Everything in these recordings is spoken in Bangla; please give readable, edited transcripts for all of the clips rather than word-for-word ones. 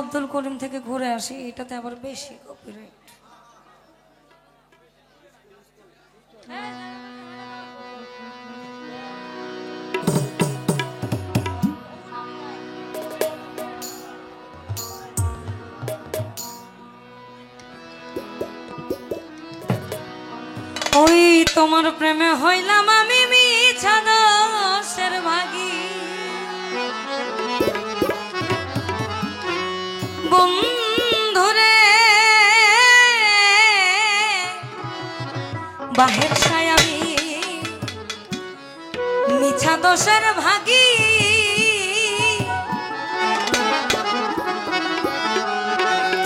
আব্দুল করিম থেকে ঘুরে আসি, এটাতে আবার বেশি কপিরাইট। ওই তোমার প্রেমে হইলাম আমি মিছা দোষের ভাগী, বন্ধুরে বাহের সায় আমি মিছা দোষের ভাগী।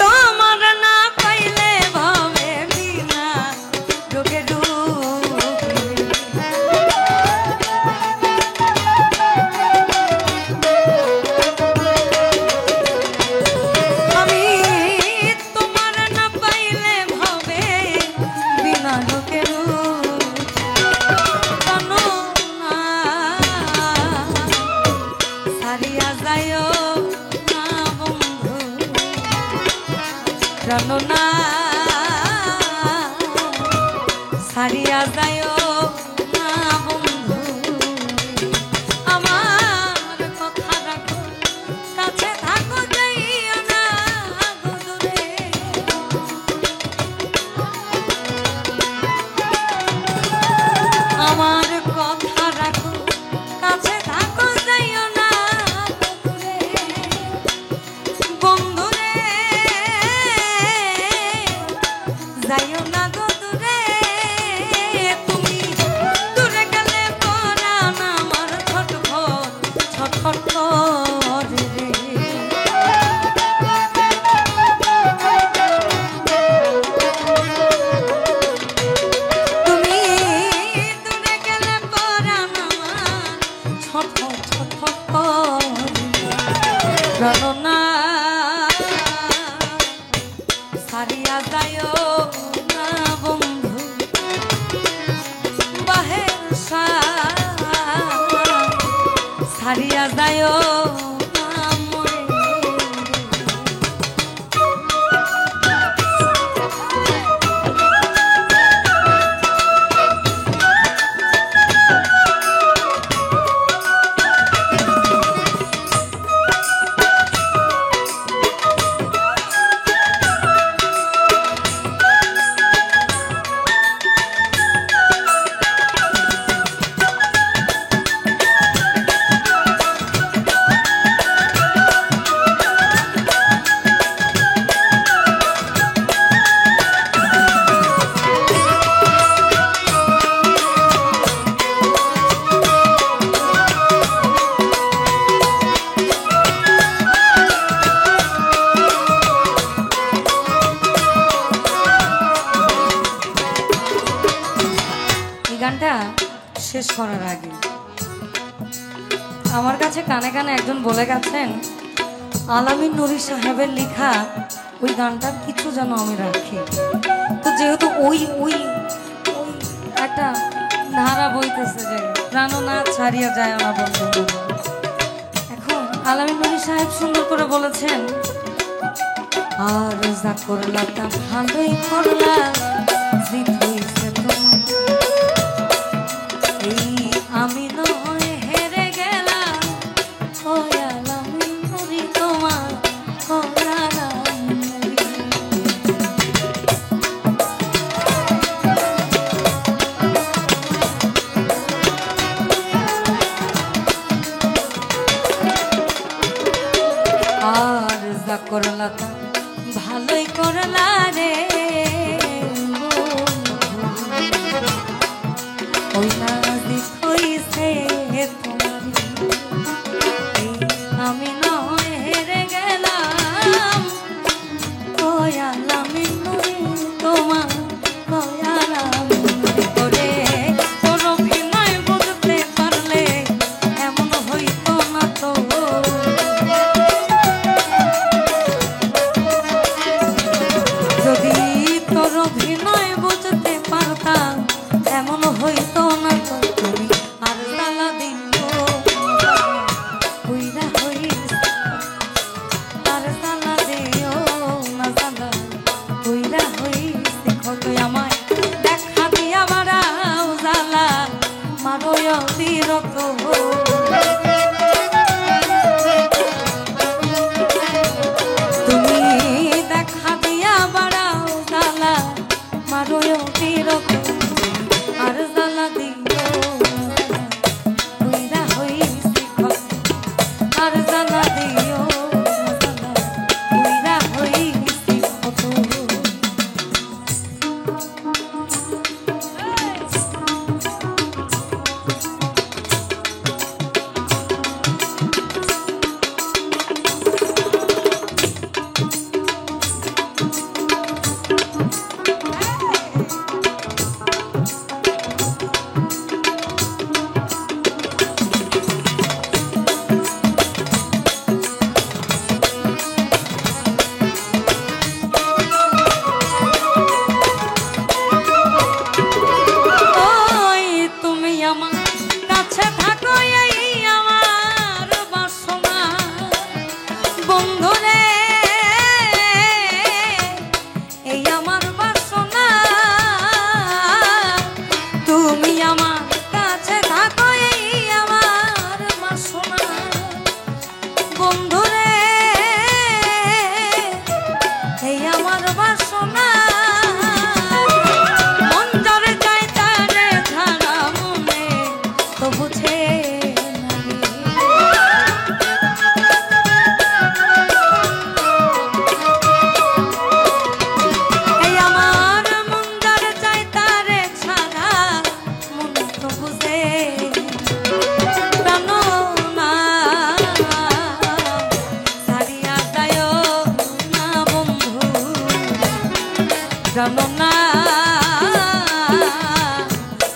তোমার না পাইলে ভাবে বিনা রোগে জানো না সারিয়া যায় না বন্ধু, আমার কথা রাখো কাছে থাকো যাইও না দূরে। আমার কথা রাখো কাছে থাকো যাইও না দূরে। বন্ধুরে যাইও না গো দূরে, তুমি দূরে গেলে পরাণ আমার ছটফট ছটফট করে রে। তুমি দূরে গেলে পরাণ আমার ছটফট ছটফট করে জানো না সারিয়া যাইও না বন্ধু বাহের সারিয়া যাইও না মরে। গানটা শেষ করার আগে আমার কাছে কানে কানে একজন বলে গেছেন, আলামিন নুরি সাহেবের লেখা ওই গানটার কিছু যেন আমি রাখি। তো যেহেতু ওই ওই ওই একটা ধারা বইতেছে যে প্রাণনা ছাড়িয়া যায় না বন্ধু। এখন আলামিন নুরি সাহেব সুন্দর করে বলেছেন, আর যা করলা তা ভালোই করলা, জিত হইছে তোমার আমি নয় হেরে গেলাম, ওই আলামিন নুরি তোমার আর যা করলা তা ভালোই করলা রে। ওই না হইছে তোমার আমি নয় হেরে গেলাম, ওই আলামিন নুরি তোমার করে তোর অভিনয় বুঝতে পারলে এমন হইতো না তো। যদি জানো না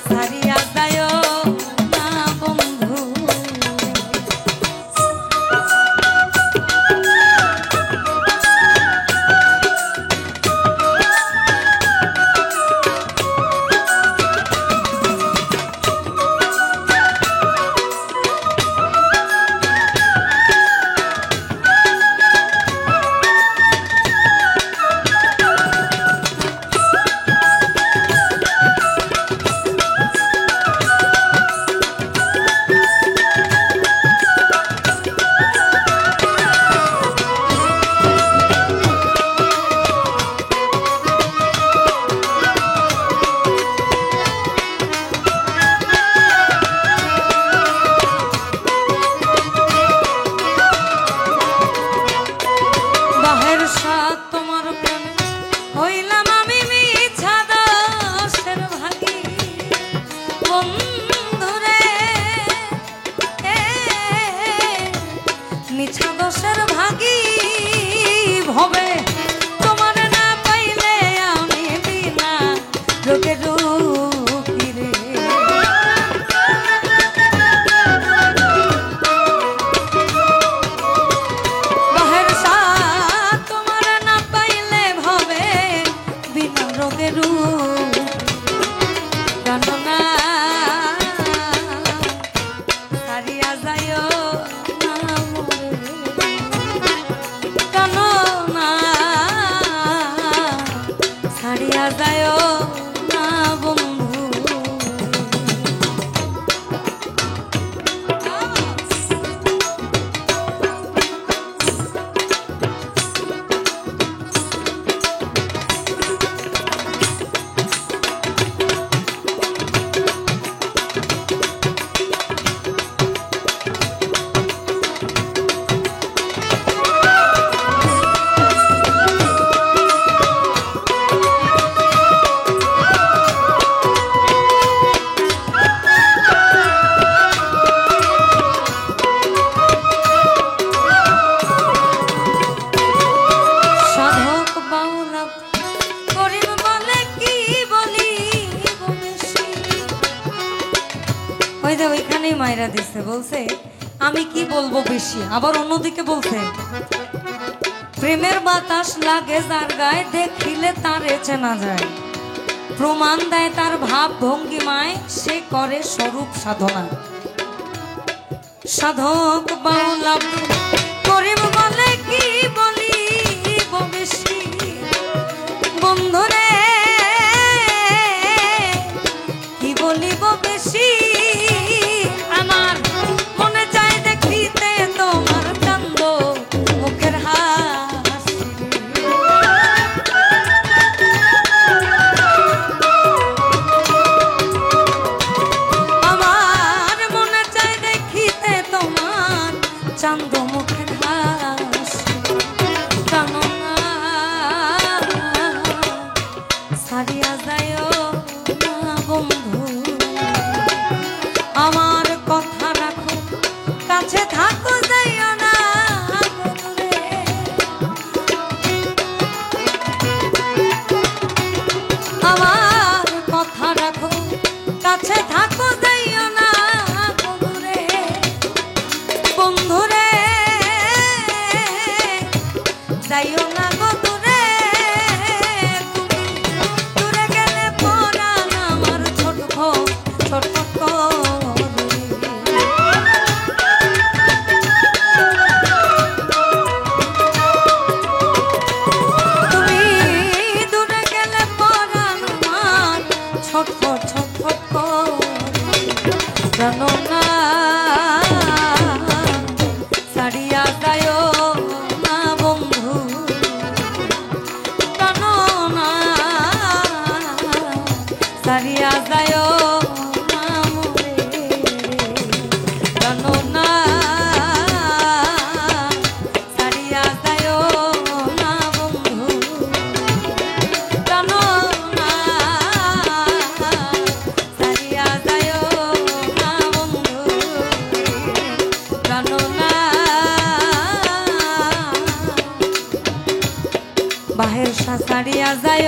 ছাড়িয়া যায়ও না বন্ধু। মিছা দোষের ভাগী ভবে তোমার না পাইলে আমি বিনা রোগে রোগী রে। বাহের সাথ তোমার না পাইলে ভবে বিনা রোগে রোগী জানো না হারিয়া যায়ও ছাড়িয়া যায়ও না বন্ধু। ওইখানেই মায়েরা দিচ্ছে বলছে আমি কি বলবো বেশি, আবার অন্যদিকে বলছে প্রেমের বাতাস লাগে যার গায়ে দেখিলে তারে চেনা যায়, প্রমাণ দেয় তার ভাব ভঙ্গিমায় সে করে স্বরূপ সাধনা। সাধক বাউলা করিম বলে কি বলি বেশি বন্ধুরে কি বলিব বেশি আমার মনে চায় দেখিতে তোমার কান্দ মুখের হাসি। আমার মনে চায় দেখিতে তোমার চান্দ মুখের হাসি। জানো না ছাড়িয়া যায়ও না বন্ধু আমার কথা রাখো কাছে থাকো যাইও না দূরে। আমার কথা রাখো কাছে থাকো যাইও না দূরে বন্ধুরে যাইও না গো দূরে। দূরে গেলে পরাণ আমার ছটফট ছটফট তুমি দূরে গেলে পরাণ আমার ছটফট ছটফট জানো না ছাড়িয়া যায়ও না বন্ধু। জানো না ছাড়িয়া যায়ও না মোরে। জানো না ছাড়িয়া যায়ও না বন্ধু। জানো না ছাড়িয়া যায়ও না বন্ধু। জানো না বাহের সাসারিয়া যায়